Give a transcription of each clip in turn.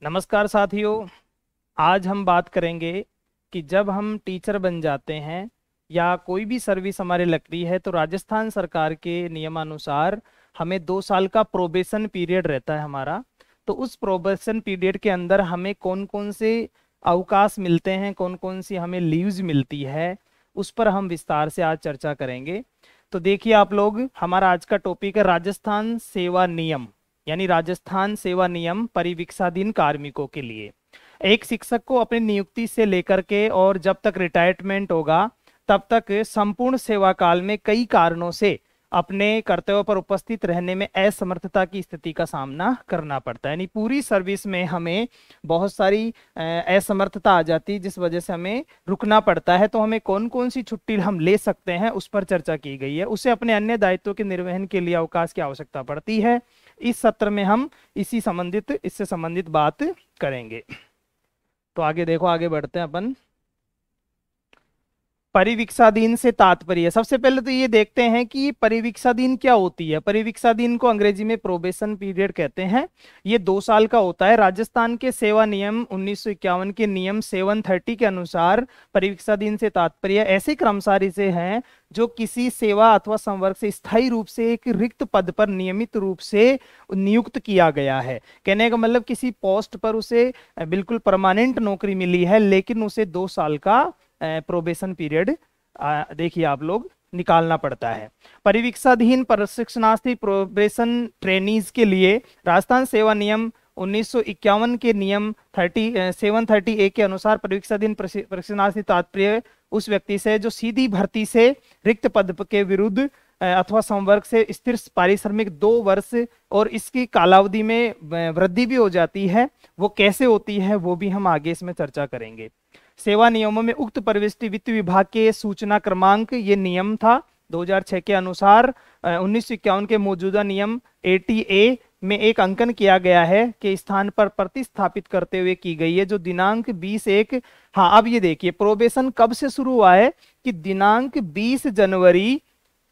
नमस्कार साथियों। आज हम बात करेंगे कि जब हम टीचर बन जाते हैं या कोई भी सर्विस हमारे लगती है तो राजस्थान सरकार के नियमानुसार हमें 2 साल का प्रोबेशन पीरियड रहता है हमारा। तो उस प्रोबेशन पीरियड के अंदर हमें कौन कौन से अवकाश मिलते हैं, कौन कौन सी हमें लीव्स मिलती है, उस पर हम विस्तार से आज चर्चा करेंगे। तो देखिए आप लोग, हमारा आज का टॉपिक है राजस्थान सेवा नियम, यानी राजस्थान सेवा नियम परिवीक्षाधीन कार्मिकों के लिए। एक शिक्षक को अपनी नियुक्ति से लेकर के और जब तक रिटायरमेंट होगा तब तक संपूर्ण सेवा काल में कई कारणों से अपने कर्तव्यों पर उपस्थित रहने में असमर्थता की स्थिति का सामना करना पड़ता है। यानी पूरी सर्विस में हमें बहुत सारी असमर्थता आ जाती है जिस वजह से हमें रुकना पड़ता है। तो हमें कौन कौन सी छुट्टी हम ले सकते हैं उस पर चर्चा की गई है। उसे अपने अन्य दायित्वों के निर्वहन के लिए अवकाश की आवश्यकता पड़ती है। इस सत्र में हम इससे संबंधित बात करेंगे। तो आगे देखो, आगे बढ़ते हैं अपन। परिवीक्षाधीन से तात्पर्य, सबसे पहले तो ये देखते हैं कि परिवीक्षाधीन क्या होती है। परिवीक्षाधीन को अंग्रेजी में प्रोबेशन पीरियड कहते हैं। ये 2 साल का होता है। राजस्थान के सेवा नियम 1951 के नियम 730 के अनुसार परिवीक्षाधीन से तात्पर्य ऐसे कर्मचारी से हैं जो किसी सेवा अथवा संवर्ग से स्थायी रूप से एक रिक्त पद पर नियमित रूप से नियुक्त किया गया है। कहने का मतलब किसी पोस्ट पर उसे बिल्कुल परमानेंट नौकरी मिली है, लेकिन उसे 2 साल का प्रोबेशन पीरियड देखिए आप लोग निकालना पड़ता है। परिवीक्षाधीन प्रशिक्षणार्थी प्रोबेशन ट्रेनीज के लिए राजस्थान सेवा नियम 1951 के नियम 730A के अनुसार परिवीक्षाधीन प्रशिक्षणार्थी तात्पर्य उस व्यक्ति से जो सीधी भर्ती से रिक्त पद के विरुद्ध अथवा संवर्ग से स्थिर पारिश्रमिक 2 वर्ष और इसकी कालावधि में वृद्धि भी हो जाती है। वो कैसे होती है वो भी हम आगे इसमें चर्चा करेंगे। सेवा नियमों में उक्त परिविष्टि वित्त विभाग के सूचना क्रमांक ये नियम था 2006 के अनुसार 1951 के मौजूदा नियम 80A में एक अंकन किया गया है के स्थान पर प्रतिस्थापित करते हुए की गई है, जो दिनांक 20/1। हाँ, अब ये देखिए प्रोबेशन कब से शुरू हुआ है कि दिनांक 20 जनवरी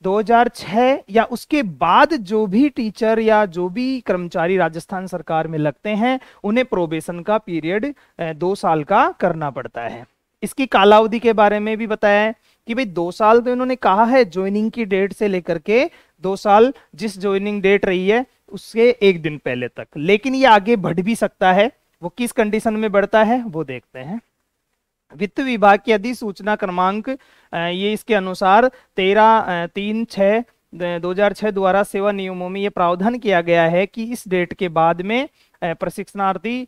2006 या उसके बाद जो भी टीचर या जो भी कर्मचारी राजस्थान सरकार में लगते हैं उन्हें प्रोबेशन का पीरियड 2 साल का करना पड़ता है। इसकी कालावधि के बारे में भी बताया है कि भाई 2 साल तो इन्होंने कहा है ज्वाइनिंग की डेट से लेकर के 2 साल जिस ज्वाइनिंग डेट रही है उससे 1 दिन पहले तक, लेकिन ये आगे बढ़ भी सकता है। वो किस कंडीशन में बढ़ता है वो देखते हैं। वित्त विभाग की अधिसूचना क्रमांक ये इसके अनुसार 13/3/2006 द्वारा सेवा नियमों में ये प्रावधान किया गया है कि इस डेट के बाद में प्रशिक्षणार्थी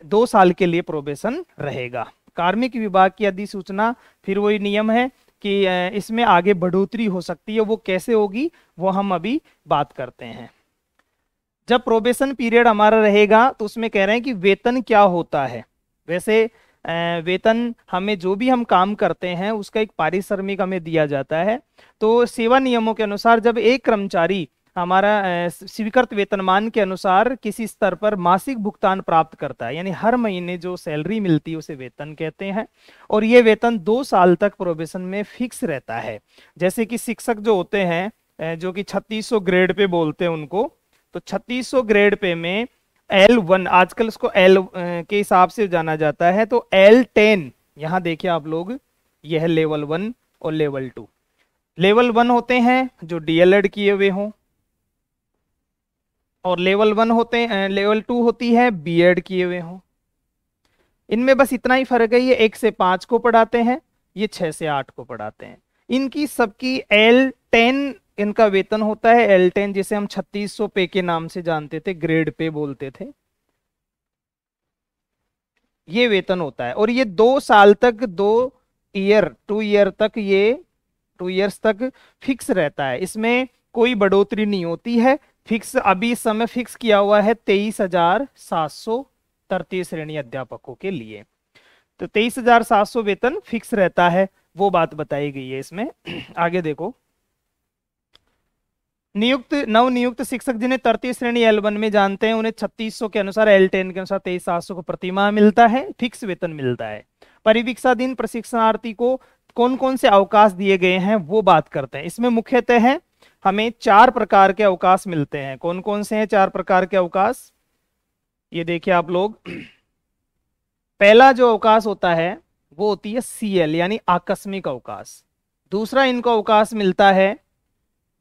2 साल के लिए प्रोबेशन रहेगा। कार्मिक विभाग की अधिसूचना फिर वही नियम है कि इसमें आगे बढ़ोतरी हो सकती है। वो कैसे होगी वो हम अभी बात करते हैं। जब प्रोबेशन पीरियड हमारा रहेगा तो उसमें कह रहे हैं कि वेतन क्या होता है। वैसे वेतन हमें जो भी हम काम करते हैं उसका एक पारिश्रमिक हमें दिया जाता है। तो सेवा नियमों के अनुसार जब एक कर्मचारी हमारा स्वीकृत वेतनमान के अनुसार किसी स्तर पर मासिक भुगतान प्राप्त करता है, यानी हर महीने जो सैलरी मिलती है उसे वेतन कहते हैं। और ये वेतन 2 साल तक प्रोबेशन में फिक्स रहता है। जैसे कि शिक्षक जो होते हैं जो कि 3600 ग्रेड पे बोलते हैं उनको, तो 3600 ग्रेड पे में L1, आजकल इसको L के हिसाब से जाना जाता है, तो L10 यहां देखिए आप लोग, यह है लेवल 1 और लेवल 2। लेवल 1 होते हैं जो DLED किए हुए हों, और लेवल 1 होते हैं, लेवल 2 होती है B.Ed किए हुए हों। इनमें बस इतना ही फर्क है, ये 1 से 5 को पढ़ाते हैं, ये 6 से 8 को पढ़ाते हैं। इनकी सबकी L10 इनका वेतन होता है। L10 जिसे हम 3600 पे के नाम से जानते थे, ग्रेड पे बोलते थे, ये वेतन होता है। और ये 2 साल तक 2 ईयर तक ये 2 इयर्स तक फिक्स रहता है। इसमें कोई बढ़ोतरी नहीं होती है। फिक्स अभी इस समय फिक्स किया हुआ है 23,733 श्रेणी अध्यापकों के लिए। तो 23,700 वेतन फिक्स रहता है, वो बात बताई गई है इसमें। आगे देखो, नवनियुक्त शिक्षक जिन्हें 33 श्रेणी L1 में जानते हैं उन्हें 3600 के अनुसार L10 के अनुसार 23,700 को प्रतिमाह मिलता है, फिक्स वेतन मिलता है। परिवीक्षाधीन प्रशिक्षणार्थी को कौन कौन से अवकाश दिए गए हैं वो बात करते हैं। इसमें मुख्यतः है हमें 4 प्रकार के अवकाश मिलते हैं। कौन कौन से हैं 4 प्रकार के अवकाश? ये देखिए आप लोग, पहला जो अवकाश होता है वो होती है सीएल यानी आकस्मिक अवकाश। दूसरा इनको अवकाश मिलता है,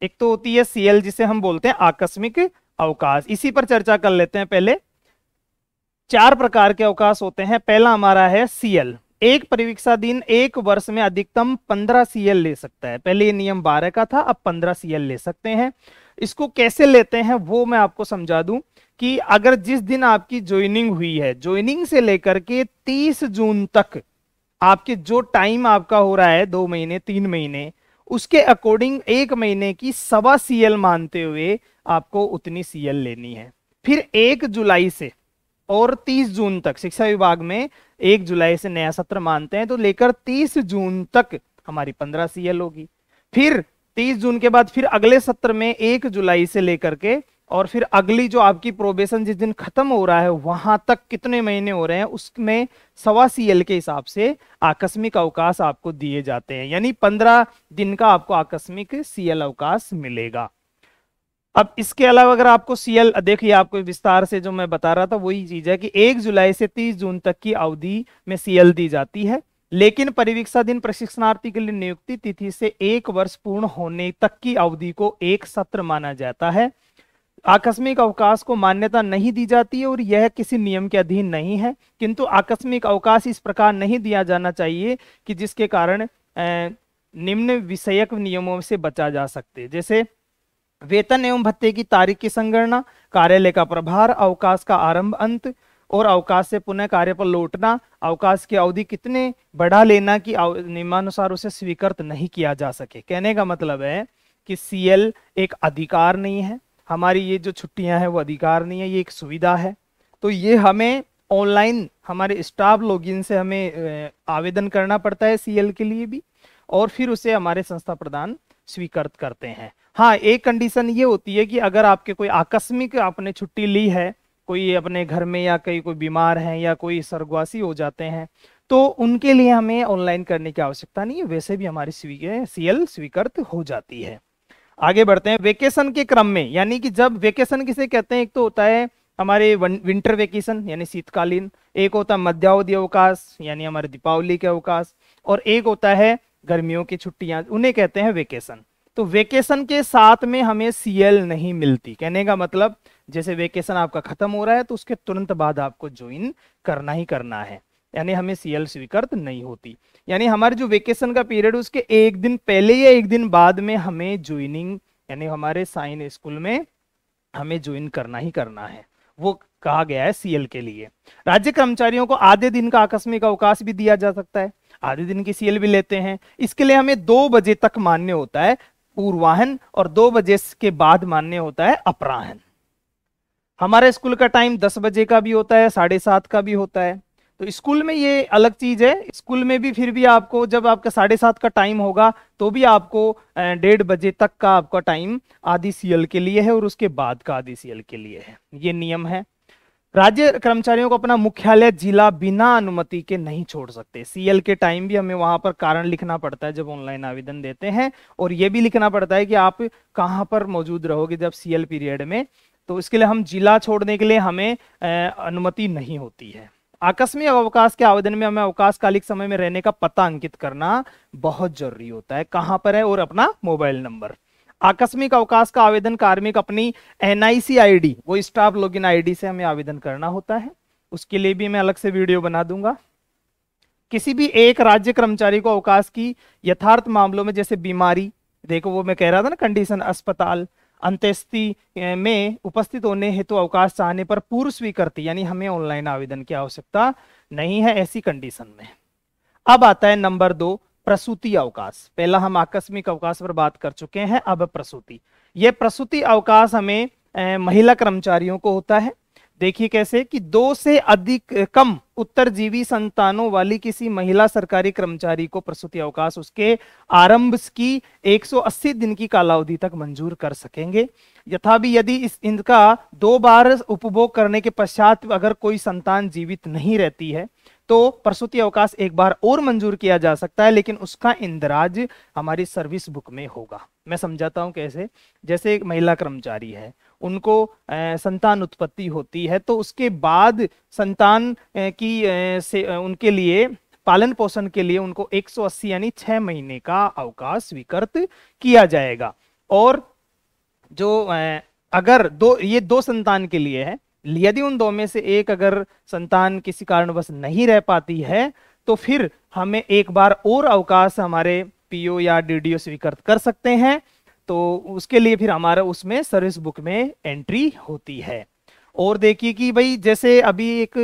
एक तो होती है सीएल जिसे हम बोलते हैं आकस्मिक अवकाश। इसी पर चर्चा कर लेते हैं। पहले 4 प्रकार के अवकाश होते हैं। पहला हमारा है सीएल। एक परिवीक्षा दिन एक वर्ष में अधिकतम 15 सीएल ले सकता है। पहले ये नियम 12 का था, अब 15 सीएल ले सकते हैं। इसको कैसे लेते हैं वो मैं आपको समझा दूं कि अगर जिस दिन आपकी ज्वाइनिंग हुई है, ज्वाइनिंग से लेकर के 30 जून तक आपके जो टाइम आपका हो रहा है 2 महीने 3 महीने, उसके अकॉर्डिंग 1 महीने की 1.25 सीएल मानते हुए आपको उतनी सीएल लेनी है। फिर 1 जुलाई से और 30 जून तक, शिक्षा विभाग में 1 जुलाई से नया सत्र मानते हैं, तो लेकर 30 जून तक हमारी 15 सीएल होगी। फिर 30 जून के बाद फिर अगले सत्र में 1 जुलाई से लेकर के और फिर अगली जो आपकी प्रोबेशन जिस दिन खत्म हो रहा है वहां तक कितने महीने हो रहे हैं, उसमें 1.25 सीएल के हिसाब से आकस्मिक अवकाश आपको दिए जाते हैं। यानी 15 दिन का आपको आकस्मिक सीएल अवकाश मिलेगा। अब इसके अलावा अगर आपको सीएल, देखिए आपको विस्तार से जो मैं बता रहा था वही चीज है कि 1 जुलाई से 30 जून तक की अवधि में सीएल दी जाती है, लेकिन परिवीक्षा दिन प्रशिक्षणार्थी के लिए नियुक्ति तिथि से 1 वर्ष पूर्ण होने तक की अवधि को एक सत्र माना जाता है। आकस्मिक अवकाश को मान्यता नहीं दी जाती है और यह किसी नियम के अधीन नहीं है, किंतु आकस्मिक अवकाश इस प्रकार नहीं दिया जाना चाहिए कि जिसके कारण निम्न विषयक नियमों से बचा जा सकते, जैसे वेतन एवं भत्ते की तारीख की संगणना, कार्यालय का प्रभार, अवकाश का आरंभ अंत और अवकाश से पुनः कार्य पर लौटना, अवकाश की अवधि कितने बढ़ा लेना कि नियमानुसार उसे स्वीकृत नहीं किया जा सके। कहने का मतलब है कि सीएल एक अधिकार नहीं है, हमारी ये जो छुट्टियां हैं वो अधिकार नहीं है, ये एक सुविधा है। तो ये हमें ऑनलाइन हमारे स्टाफ लॉगिन से हमें आवेदन करना पड़ता है सीएल के लिए भी, और फिर उसे हमारे संस्था प्रधान स्वीकृत करते हैं। हाँ, एक कंडीशन ये होती है कि अगर आपके कोई आकस्मिक आपने छुट्टी ली है, कोई अपने घर में या कहीं कोई बीमार है या कोई स्वर्गवासी हो जाते हैं, तो उनके लिए हमें ऑनलाइन करने की आवश्यकता नहीं है, वैसे भी हमारी सीएल स्वीकृत हो जाती है। आगे बढ़ते हैं। वेकेशन के क्रम में, यानी कि जब वेकेशन किसे कहते हैं, एक तो होता है हमारे विंटर वेकेशन यानी शीतकालीन, एक होता है मध्यावधि अवकाश यानी हमारे दीपावली के अवकाश, और एक होता है गर्मियों की छुट्टियां, उन्हें कहते हैं वेकेशन। तो वेकेशन के साथ में हमें सीएल नहीं मिलती। कहने का मतलब जैसे वेकेशन आपका खत्म हो रहा है तो उसके तुरंत बाद आपको ज्वाइन करना ही करना है, यानी हमें सीएल स्वीकृत नहीं होती। यानी हमारे जो वेकेशन का पीरियड उसके 1 दिन पहले या 1 दिन बाद में हमें ज्वाइनिंग यानी हमारे साइन स्कूल में हमें ज्वाइन करना ही करना है, वो कहा गया है सीएल के लिए। राज्य कर्मचारियों को आधे दिन का आकस्मिक अवकाश भी दिया जा सकता है, आधे दिन की सीएल भी लेते हैं। इसके लिए हमें 2 बजे तक मान्य होता है पूर्वाहन और 2 बजे के बाद मान्य होता है अपराहन। हमारे स्कूल का टाइम 10 बजे का भी होता है, 7:30 का भी होता है। तो स्कूल में ये अलग चीज है, स्कूल में भी फिर भी आपको जब आपका 7:30 का टाइम होगा तो भी आपको 1:30 बजे तक का आपका टाइम आधी सीएल के लिए है और उसके बाद का आधी सीएल के लिए है, ये नियम है। राज्य कर्मचारियों को अपना मुख्यालय जिला बिना अनुमति के नहीं छोड़ सकते। सीएल के टाइम भी हमें वहां पर कारण लिखना पड़ता है जब ऑनलाइन आवेदन देते हैं, और यह भी लिखना पड़ता है कि आप कहां पर मौजूद रहोगे जब सीएल पीरियड में, तो इसके लिए हम जिला छोड़ने के लिए हमें अनुमति नहीं होती है। आकस्मिक अवकाश के आवेदन में हमें अवकाशकालिक समय में रहने का पता अंकित करना बहुत जरूरी होता है, कहां पर है और अपना मोबाइल नंबर। आकस्मिक अवकाश का आवेदन कार्मिक अपनी एनआईसी आईडी, वो स्टाफ लॉगिन आईडी से हमें आवेदन करना होता है, उसके लिए भी मैं अलग से वीडियो बना दूंगा। किसी भी एक राज्य कर्मचारी को अवकाश की यथार्थ मामलों में, जैसे बीमारी, देखो वो मैं कह रहा था ना कंडीशन, अस्पताल, अंत्येष्टि में उपस्थित होने हेतु अवकाश चाहने पर पूर्व स्वीकृति यानी हमें ऑनलाइन आवेदन की आवश्यकता नहीं है ऐसी कंडीशन में। अब आता है नंबर 2, प्रसूति अवकाश। पहला हम आकस्मिक अवकाश पर बात कर चुके हैं, अब प्रसूति। यह प्रसूति अवकाश हमें महिला कर्मचारियों को होता है। देखिए कैसे कि 2 से अधिक कम उत्तरजीवी संतानों वाली किसी महिला सरकारी कर्मचारी को प्रसूति अवकाश उसके आरंभ की 180 दिन की कालावधि तक मंजूर कर सकेंगे। यथापि यदि इनका 2 बार उपभोग करने के पश्चात अगर कोई संतान जीवित नहीं रहती है तो प्रसूति अवकाश एक बार और मंजूर किया जा सकता है, लेकिन उसका इंदराज हमारी सर्विस बुक में होगा। मैं समझाता हूं कैसे। जैसे एक महिला कर्मचारी है, उनको संतान उत्पत्ति होती है, तो उसके बाद संतान से उनके लिए पालन पोषण के लिए उनको 180 यानी 6 महीने का अवकाश स्वीकृत किया जाएगा। और जो अगर ये दो संतान के लिए है, यदि उन दो में से एक अगर संतान किसी कारणवश नहीं रह पाती है तो फिर हमें एक बार और अवकाश हमारे पीओ या डीडीओ स्वीकृत कर सकते हैं, तो उसके लिए फिर हमारा उसमें सर्विस बुक में एंट्री होती है। और देखिए कि भाई जैसे अभी एक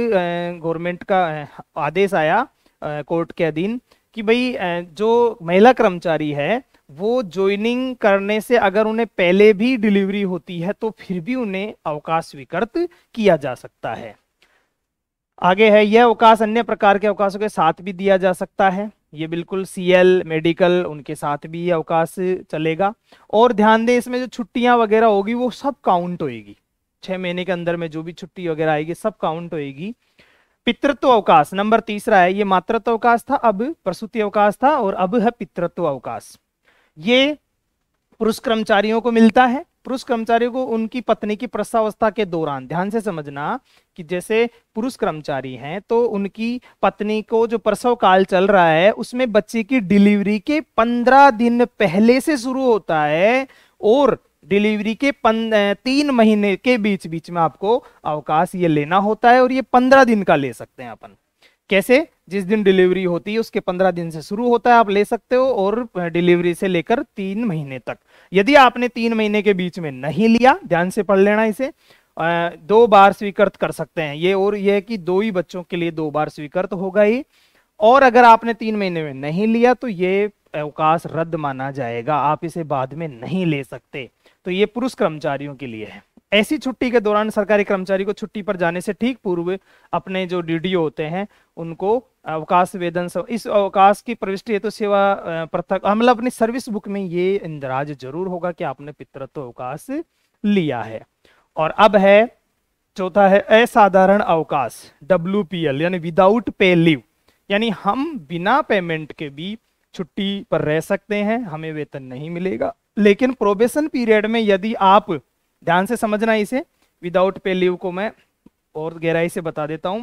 गवर्नमेंट का आदेश आया कोर्ट के अधीन कि भाई जो महिला कर्मचारी है वो ज्वाइनिंग करने से अगर उन्हें पहले भी डिलीवरी होती है तो फिर भी उन्हें अवकाश स्वीकृत किया जा सकता है। आगे है, यह अवकाश अन्य प्रकार के अवकाशों के साथ भी दिया जा सकता है। ये बिल्कुल सीएल मेडिकल उनके साथ भी ये अवकाश चलेगा। और ध्यान दें इसमें जो छुट्टियां वगैरह होगी वो सब काउंट होएगी, 6 महीने के अंदर में जो भी छुट्टी वगैरह आएगी सब काउंट होएगी। पितृत्व अवकाश नंबर 3 है। ये मातृत्व अवकाश था, अब प्रसूति अवकाश था, और अब है पितृत्व अवकाश। ये पुरुष कर्मचारियों को मिलता है। पुरुष कर्मचारियों को उनकी पत्नी की प्रसवावस्था के दौरान, ध्यान से समझना कि जैसे पुरुष कर्मचारी हैं तो उनकी पत्नी को जो प्रसव काल चल रहा है उसमें बच्चे की डिलीवरी के 15 दिन पहले से शुरू होता है, और डिलीवरी के 3 महीने के बीच बीच में आपको अवकाश ये लेना होता है। और ये 15 दिन का ले सकते हैं अपन। कैसे? जिस दिन डिलीवरी होती है उसके 15 दिन से शुरू होता है, आप ले सकते हो, और डिलीवरी से लेकर 3 महीने तक। यदि आपने 3 महीने के बीच में नहीं लिया, ध्यान से पढ़ लेना इसे, 2 बार स्वीकृत कर सकते हैं ये, और यह है कि 2 ही बच्चों के लिए 2 बार स्वीकृत होगा ही। और अगर आपने 3 महीने में नहीं लिया तो ये अवकाश रद्द माना जाएगा, आप इसे बाद में नहीं ले सकते। तो ये पुरुष कर्मचारियों के लिए है। ऐसी छुट्टी के दौरान सरकारी कर्मचारी को छुट्टी पर जाने से ठीक पूर्व अपने जो डीडीओ होते हैं उनको अवकाश वेतन, इस अवकाश की प्रविष्टि हेतु सेवा पृथक, मतलब अपनी सर्विस बुक में ये इंदराज जरूर होगा कि आपने पितृत्व अवकाश लिया है। और अब है चौथा है असाधारण अवकाश, WPL यानी विदाउट पे लीव, यानी हम बिना पेमेंट के भी छुट्टी पर रह सकते हैं, हमें वेतन नहीं मिलेगा। लेकिन प्रोबेशन पीरियड में यदि आप, ध्यान से समझना इसे, विदाउट पे लीव को मैं और गहराई से बता देता हूं।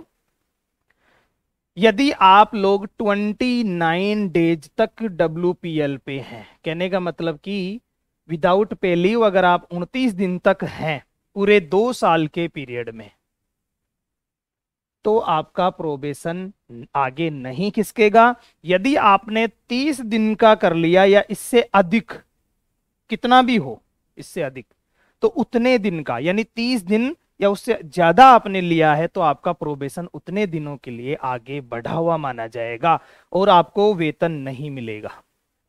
यदि आप लोग 29 डेज तक WPL पे हैं, कहने का मतलब कि विदाउट पे लीव अगर आप 29 दिन तक हैं पूरे 2 साल के पीरियड में, तो आपका प्रोबेशन आगे नहीं खिसकेगा। यदि आपने 30 दिन का कर लिया या इससे अधिक, कितना भी हो इससे अधिक, तो उतने दिन का, यानी 30 दिन या उससे ज्यादा आपने लिया है तो आपका प्रोबेशन उतने दिनों के लिए आगे बढ़ा हुआ माना जाएगा और आपको वेतन नहीं मिलेगा।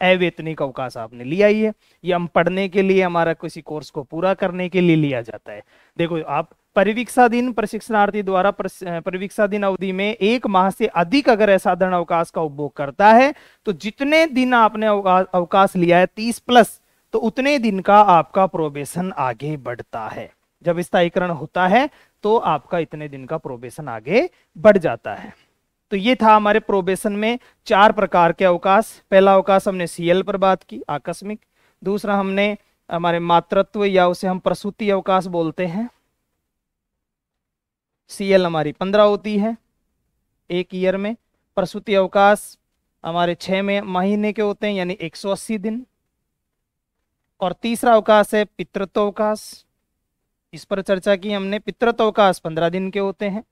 अवेतनिक अवकाश आपने लिया ही है, ये हम पढ़ने के लिए, हमारा किसी कोर्स को पूरा करने के लिए लिया जाता है। देखो आप परिवीक्षाधीन प्रशिक्षणार्थी द्वारा परिवीक्षाधीन अवधि में 1 माह से अधिक अगर असाधारण अवकाश का उपभोग करता है तो जितने दिन आपने अवकाश लिया है 30+, तो उतने दिन का आपका प्रोबेशन आगे बढ़ता है। जब स्थायीकरण होता है तो आपका इतने दिन का प्रोबेशन आगे बढ़ जाता है। तो ये था हमारे प्रोबेशन में 4 प्रकार के अवकाश। पहला अवकाश हमने सीएल पर बात की, आकस्मिक। दूसरा हमने हमारे मातृत्व या उसे हम प्रसूति अवकाश बोलते हैं, सीएल हमारी 15 होती है 1 ईयर में। प्रसूति अवकाश हमारे 6 महीने के होते हैं यानी 180 दिन। और तीसरा अवकाश है पितृत्व अवकाश, इस पर चर्चा की हमने। पितृत्व अवकाश 15 दिन के होते हैं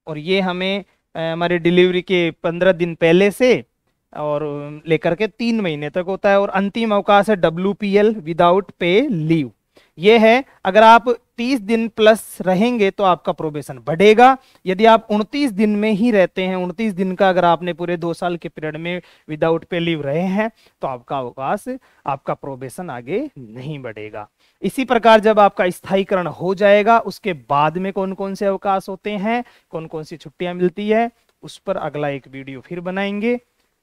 और ये हमें हमारे डिलीवरी के 15 दिन पहले से और लेकर के 3 महीने तक होता है। और अंतिम अवकाश है WPL विदाउट पे लीव। ये है अगर आप 30 दिन प्लस रहेंगे तो आपका प्रोबेशन बढ़ेगा। यदि आप 29 दिन में ही रहते हैं, 29 दिन का अगर आपने पूरे 2 साल के पीरियड में विदाउट पे लीव रहे हैं तो आपका अवकाश, आपका प्रोबेशन आगे नहीं बढ़ेगा। इसी प्रकार जब आपका स्थायीकरण हो जाएगा उसके बाद में कौन कौन से अवकाश होते हैं, कौन कौन सी छुट्टियां मिलती है, उस पर अगला एक वीडियो फिर बनाएंगे।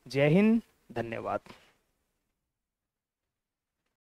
जय हिंद, धन्यवाद।